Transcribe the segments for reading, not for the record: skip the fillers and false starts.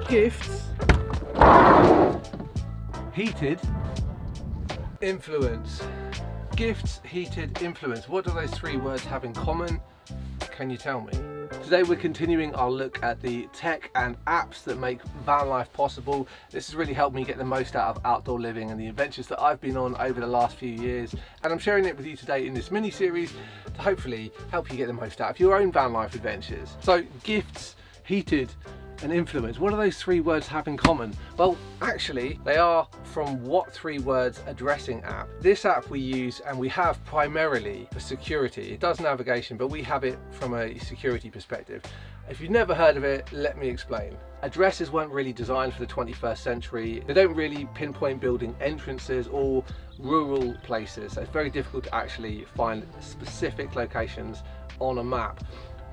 Gifts, heated, influence. Gifts, heated, influence. What do those three words have in common? Can you tell me? Today we're continuing our look at the tech and apps that make van life possible. This has really helped me get the most out of outdoor living and the adventures that I've been on over the last few years, and I'm sharing it with you today in this mini series to hopefully help you get the most out of your own van life adventures. So gifts, heated and influence, what do those three words have in common? Well, actually they are from What Three Words addressing app. This app we use and we have primarily for security. It does navigation, but we have it from a security perspective. If you've never heard of it, let me explain. Addresses weren't really designed for the 21st century. They don't really pinpoint building entrances or rural places, so it's very difficult to actually find specific locations on a map.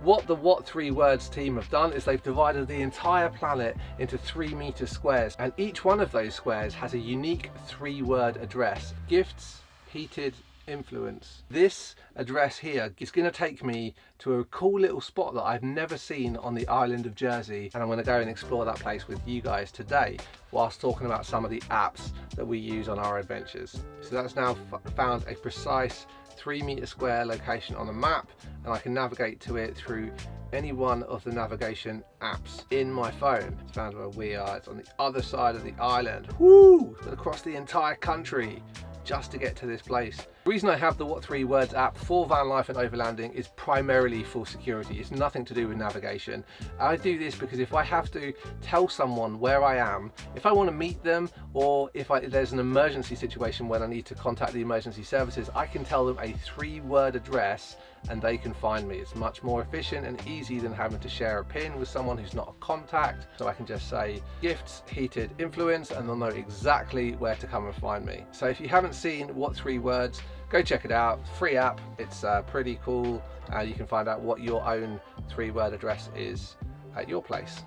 What the What Three Words team have done is they've divided the entire planet into 3-meter squares, and each one of those squares has a unique 3-word address. Gifts, heated, influence. This address here is going to take me to a cool little spot that I've never seen on the island of Jersey, and I'm going to go and explore that place with you guys today whilst talking about some of the apps that we use on our adventures. So that's now found a precise 3-meter square location on the map, and I can navigate to it through any one of the navigation apps in my phone. It's found where we are. It's on the other side of the island. Woo! Across the entire country just to get to this place. The reason I have the What Three Words app for van life and overlanding is primarily for security. It's nothing to do with navigation. I do this because if I have to tell someone where I am, if I want to meet them, or if there's an emergency situation when I need to contact the emergency services, I can tell them a 3-word address and they can find me. It's much more efficient and easy than having to share a pin with someone who's not a contact. So I can just say gifts, heated, influence, and they'll know exactly where to come and find me. So if you haven't seen What Three Words, go check it out. Free app. It's pretty cool. You can find out what your own 3-word address is at your place.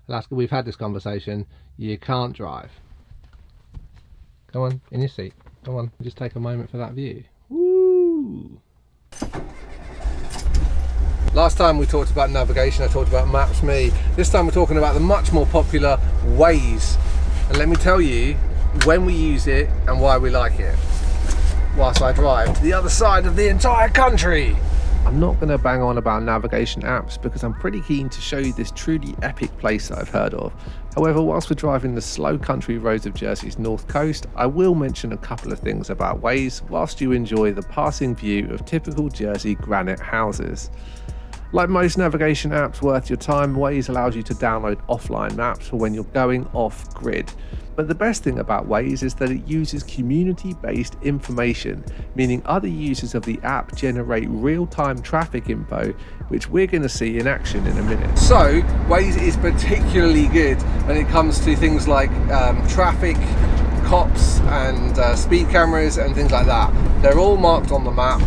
Alaska, we've had this conversation. You can't drive. Come on, in your seat. Come on, just take a moment for that view. Woo! Last time we talked about navigation, I talked about Maps.me. This time we're talking about the much more popular Waze. And let me tell you when we use it and why we like it, whilst I drive to the other side of the entire country. I'm not going to bang on about navigation apps because I'm pretty keen to show you this truly epic place that I've heard of. However, whilst we're driving the slow country roads of Jersey's north coast, I will mention a couple of things about Waze whilst you enjoy the passing view of typical Jersey granite houses. Like most navigation apps worth your time, Waze allows you to download offline maps for when you're going off grid. But the best thing about Waze is that it uses community-based information, meaning other users of the app generate real-time traffic info, which we're going to see in action in a minute. So Waze is particularly good when it comes to things like traffic, cops and speed cameras and things like that. They're all marked on the map.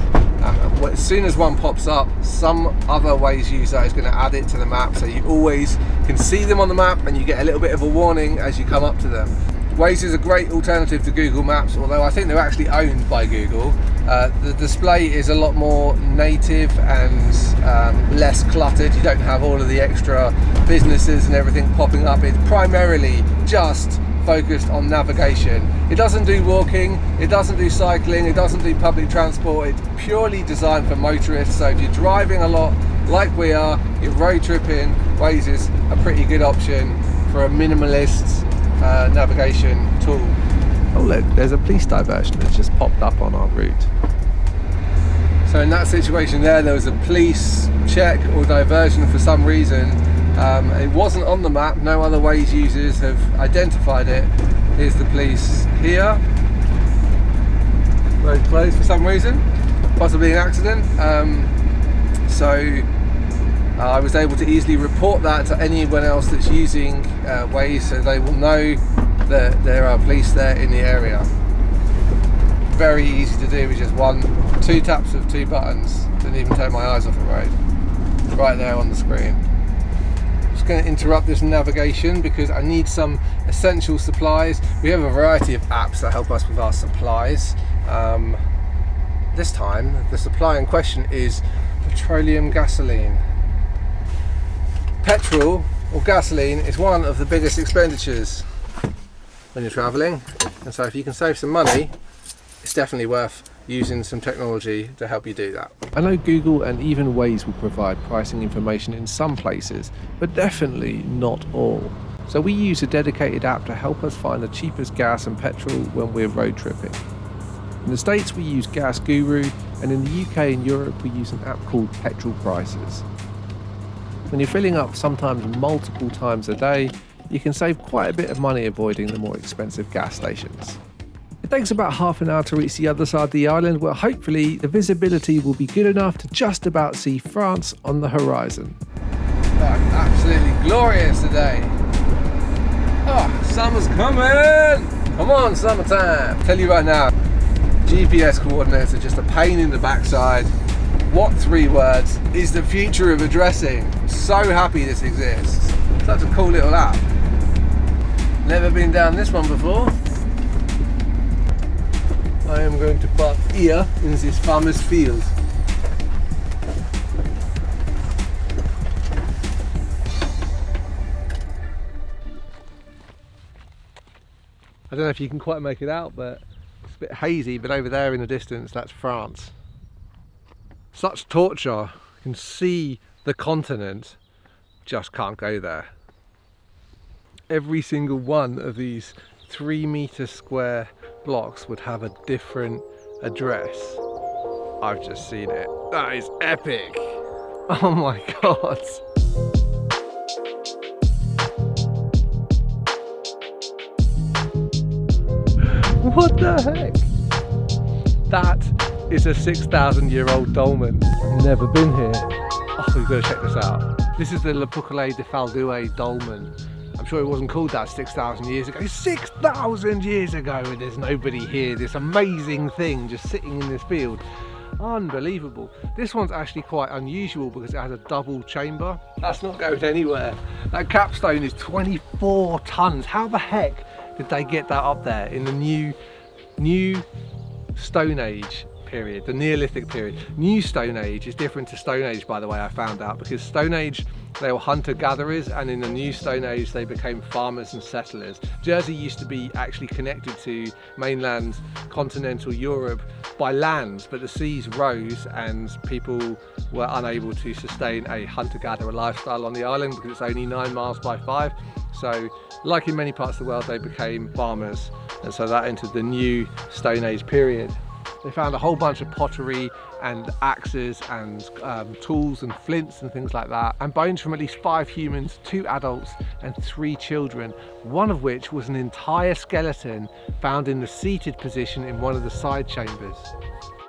As soon as one pops up, some other Waze user is going to add it to the map, so you always can see them on the map and you get a little bit of a warning as you come up to them. Waze is a great alternative to Google Maps, although I think they're actually owned by Google. The display is a lot more native and less cluttered. You don't have all of the extra businesses and everything popping up. It's primarily just focused on navigation. It doesn't do walking, it doesn't do cycling, it doesn't do public transport. It's purely designed for motorists. So if you're driving a lot like we are, you're road tripping, Waze is a pretty good option for a minimalist navigation tool. Oh look, there's a police diversion that's just popped up on our route. So in that situation there was a police check or diversion for some reason. It wasn't on the map, no other Waze users have identified it. Here's the police here. Road closed for some reason, possibly an accident. I was able to easily report that to anyone else that's using Waze, so they will know that there are police there in the area. Very easy to do with just 2 taps of 2 buttons. Didn't even take my eyes off the road. Right there on the screen. Just going to interrupt this navigation because I need some essential supplies. We have a variety of apps that help us with our supplies. This time, the supply in question is petroleum gasoline. Petrol or gasoline is one of the biggest expenditures when you're travelling, and so if you can save some money, it's definitely worth using some technology to help you do that. I know Google and even Waze will provide pricing information in some places, but definitely not all. So we use a dedicated app to help us find the cheapest gas and petrol when we're road tripping. In the States we use Gas Guru, and in the UK and Europe we use an app called Petrol Prices. When you're filling up sometimes multiple times a day, you can save quite a bit of money avoiding the more expensive gas stations. It takes about half an hour to reach the other side of the island, where hopefully the visibility will be good enough to just about see France on the horizon. Oh, absolutely glorious today. Oh, summer's coming! Come on, summertime! Tell you right now, GPS coordinates are just a pain in the backside. What 3 words is the future of addressing? So happy this exists. Such a cool little app. Never been down this one before. I am going to park here in this farmer's field. I don't know if you can quite make it out, but it's a bit hazy, but over there in the distance, that's France. Such torture. You can see the continent, just can't go there. Every single one of these 3-meter square blocks would have a different address. I've just seen it. That is epic. Oh my god. What the heck? That is a 6,000-year-old dolman. Never been here. Oh, we've got to check this out. This is the Le Poucoulet de Faldouet dolman. I'm sure it wasn't called that 6,000 years ago. 6,000 years ago, and there's nobody here. This amazing thing just sitting in this field. Unbelievable. This one's actually quite unusual because it has a double chamber. That's not going anywhere. That capstone is 24 tons. How the heck did they get that up there in the new Stone Age period, the Neolithic period? New Stone Age is different to Stone Age, by the way, I found out, because Stone Age they were hunter-gatherers, and in the New Stone Age they became farmers and settlers. Jersey used to be actually connected to mainland continental Europe by land, but the seas rose and people were unable to sustain a hunter-gatherer lifestyle on the island because it's only 9 miles by 5. So, like in many parts of the world, they became farmers, and so that entered the New Stone Age period. They found a whole bunch of pottery and axes and tools and flints and things like that, and bones from at least 5 humans, 2 adults and 3 children, one of which was an entire skeleton found in the seated position in one of the side chambers.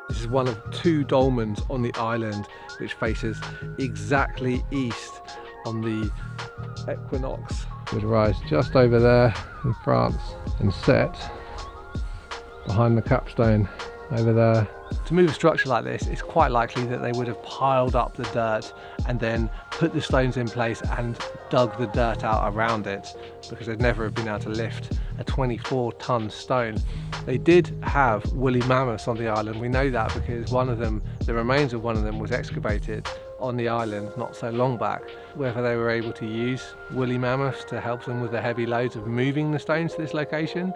This is one of 2 dolmens on the island, which faces exactly east on the equinox. It would rise just over there in France and set behind the capstone over there. To move a structure like this, it's quite likely that they would have piled up the dirt and then put the stones in place and dug the dirt out around it, because they'd never have been able to lift a 24-ton stone. They did have woolly mammoths on the island. We know that because one of them, the remains of one of them, was excavated on the island not so long back. Whether they were able to use woolly mammoths to help them with the heavy loads of moving the stones to this location,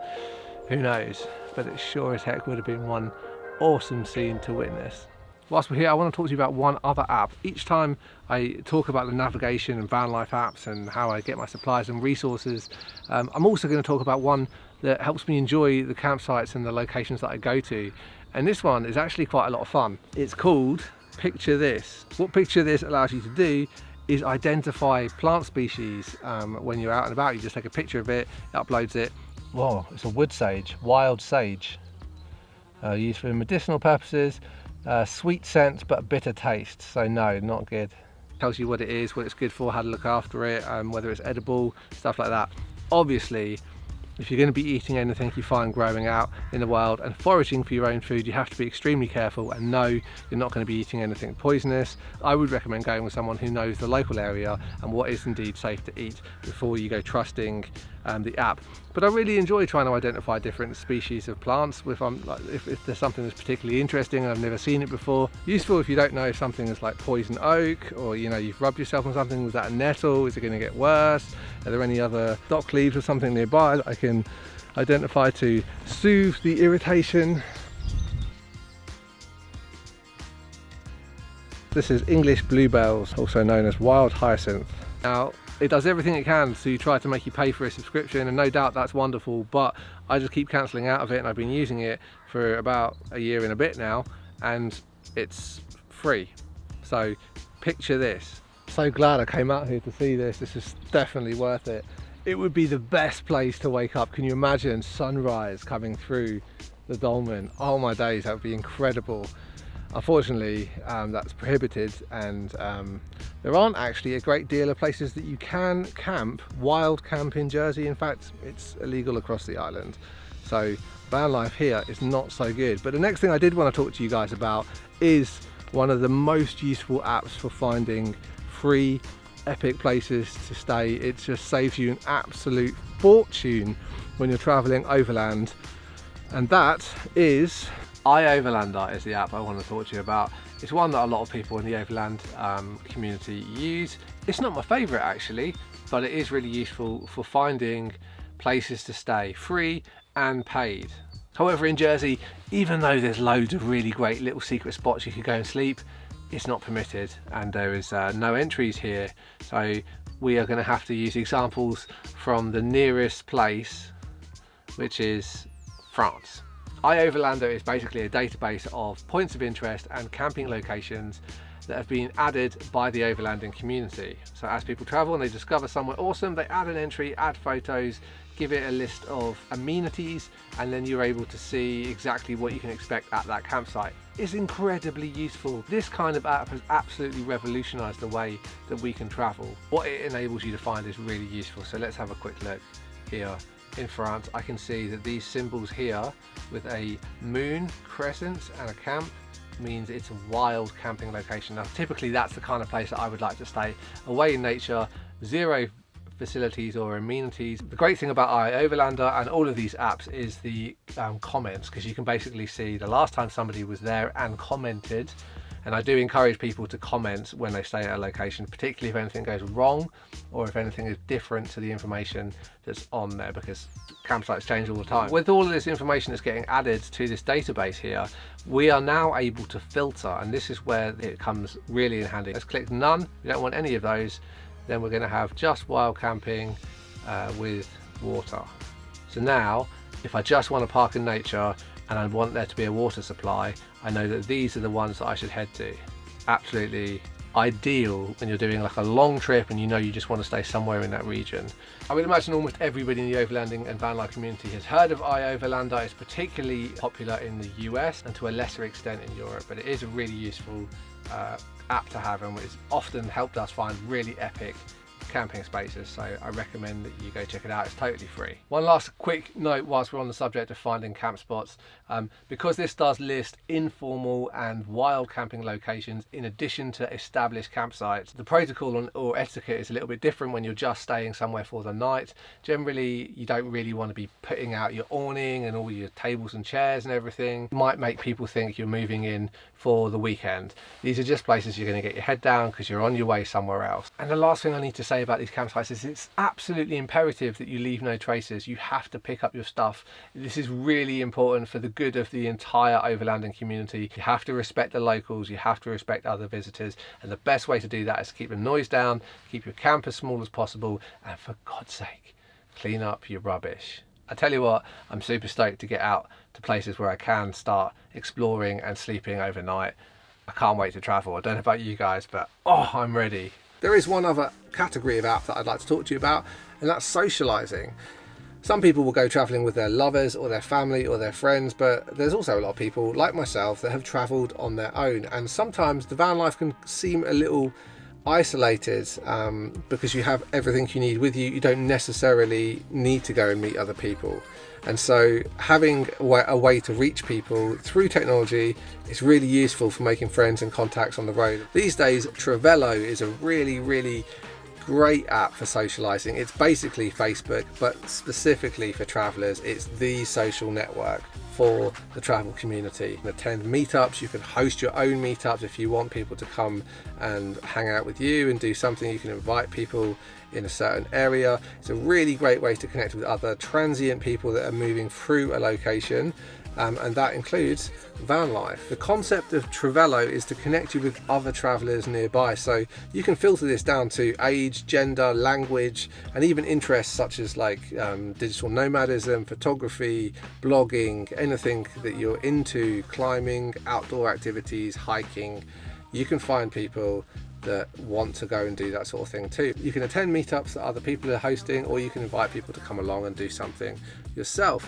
who knows? But it sure as heck would have been one awesome scene to witness. Whilst we're here, I want to talk to you about one other app. Each time I talk about the navigation and van life apps and how I get my supplies and resources, I'm also going to talk about one that helps me enjoy the campsites and the locations that I go to. And this one is actually quite a lot of fun. It's called Picture This. What Picture This allows you to do is identify plant species when you're out and about. You just take a picture of it, it uploads it. Whoa, it's a wood sage, wild sage. Used for medicinal purposes, sweet scent but bitter taste, so no, not good. Tells you what it is, what it's good for, how to look after it, whether it's edible, stuff like that. Obviously, if you're going to be eating anything you find growing out in the wild and foraging for your own food, you have to be extremely careful and know you're not going to be eating anything poisonous. I would recommend going with someone who knows the local area and what is indeed safe to eat before you go trusting the app. But I really enjoy trying to identify different species of plants if there's something that's particularly interesting and I've never seen it before. Useful if you don't know if something is like poison oak, or you've rubbed yourself on something. Was that a nettle? Is it going to get worse? Are there any other dock leaves or something nearby that I can identify to soothe the irritation? This is English bluebells, also known as wild hyacinth. Now, it does everything it can to try to make you pay for a subscription, and no doubt that's wonderful, but I just keep cancelling out of it, and I've been using it for about a year and a bit now, and it's free. So picture this. So glad I came out here to see this. This is definitely worth it. It would be the best place to wake up. Can you imagine sunrise coming through the Dolman? Oh my days, that would be incredible. Unfortunately, that's prohibited, and there aren't actually a great deal of places that you can camp, wild camp in Jersey. In fact, it's illegal across the island. So van life here is not so good. But the next thing I did want to talk to you guys about is one of the most useful apps for finding free, epic places to stay. It just saves you an absolute fortune when you're traveling overland, and that is Overlander is the app I want to talk to you about. It's one that a lot of people in the overland community use. It's not my favourite actually, but it is really useful for finding places to stay, free and paid. However, in Jersey, even though there's loads of really great little secret spots you could go and sleep, it's not permitted, and there is no entries here. So we are going to have to use examples from the nearest place, which is France. Overlander is basically a database of points of interest and camping locations that have been added by the overlanding community. So as people travel and they discover somewhere awesome, they add an entry, add photos, give it a list of amenities, and then you're able to see exactly what you can expect at that campsite. It's incredibly useful. This kind of app has absolutely revolutionized the way that we can travel. What it enables you to find is really useful. So let's have a quick look here. In France, I can see that these symbols here with a moon, crescent and a camp means it's a wild camping location. Now typically that's the kind of place that I would like to stay, away in nature, zero facilities or amenities. The great thing about Overlander and all of these apps is the comments, because you can basically see the last time somebody was there and commented. And I do encourage people to comment when they stay at a location, particularly if anything goes wrong or if anything is different to the information that's on there, because campsites change all the time. With all of this information that's getting added to this database here, we are now able to filter, and this is where it comes really in handy. Let's click none. We don't want any of those. Then we're going to have just wild camping with water. So now, if I just want to park in nature and I want there to be a water supply, I know that these are the ones that I should head to. Absolutely ideal when you're doing like a long trip and you just want to stay somewhere in that region. I would imagine almost everybody in the overlanding and van life community has heard of Overlander. It's particularly popular in the US and to a lesser extent in Europe, but it is a really useful app to have, and it's often helped us find really epic camping spaces, so I recommend that you go check it out. It's totally free. One last quick note whilst we're on the subject of finding camp spots, because this does list informal and wild camping locations in addition to established campsites, the protocol or etiquette is a little bit different when you're just staying somewhere for the night. Generally you don't really want to be putting out your awning and all your tables and chairs and everything. It might make people think you're moving in for the weekend. These are just places you're going to get your head down because you're on your way somewhere else. And the last thing I need to say about these campsites is it's absolutely imperative that you leave no traces. You have to pick up your stuff. This is really important for the good of the entire overlanding community. You have to respect the locals, you have to respect other visitors, and the best way to do that is to keep the noise down, keep your camp as small as possible, and for God's sake, clean up your rubbish. I tell you what, I'm super stoked to get out to places where I can start exploring and sleeping overnight. I can't wait to travel. I don't know about you guys, but oh, I'm ready. There is one other category of app that I'd like to talk to you about, and that's socializing. Some people will go traveling with their lovers or their family or their friends, but there's also a lot of people like myself that have traveled on their own, and sometimes the van life can seem a little isolated because you have everything you need with you. You don't necessarily need to go and meet other people, and so having a way to reach people through technology is really useful for making friends and contacts on the road. These days Travello is a really great app for socializing. It's basically Facebook, but specifically for travelers. It's the social network for the travel community. You can attend meetups, you can host your own meetups if you want people to come and hang out with you and do something. You can invite people in a certain area. It's a really great way to connect with other transient people that are moving through a location, and that includes van life. The concept of Travello is to connect you with other travelers nearby, so you can filter this down to age, gender, language, and even interests such as like digital nomadism, photography, blogging, anything that you're into, climbing, outdoor activities, hiking. You can find people that want to go and do that sort of thing too. You can attend meetups that other people are hosting, or you can invite people to come along and do something yourself.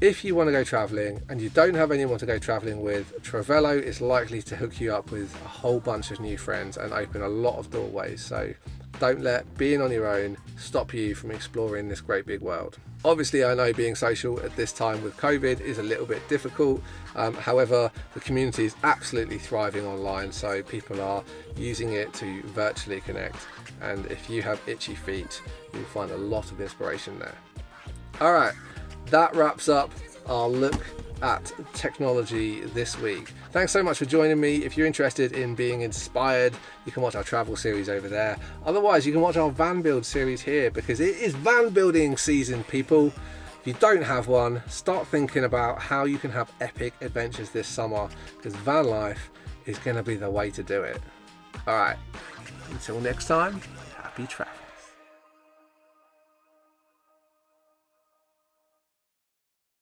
If you want to go traveling and you don't have anyone to go traveling with, Travello is likely to hook you up with a whole bunch of new friends and open a lot of doorways. So don't let being on your own stop you from exploring this great big world. Obviously, I know being social at this time with COVID is a little bit difficult. However, the community is absolutely thriving online, so people are using it to virtually connect. And if you have itchy feet, you'll find a lot of inspiration there. All right, that wraps up our look at technology this week. Thanks so much for joining me. If you're interested in being inspired, you can watch our travel series over there. Otherwise, you can watch our van build series here, because it is van building season, people. If you don't have one, start thinking about how you can have epic adventures this summer, because van life is going to be the way to do it. All right, until next time, happy traveling.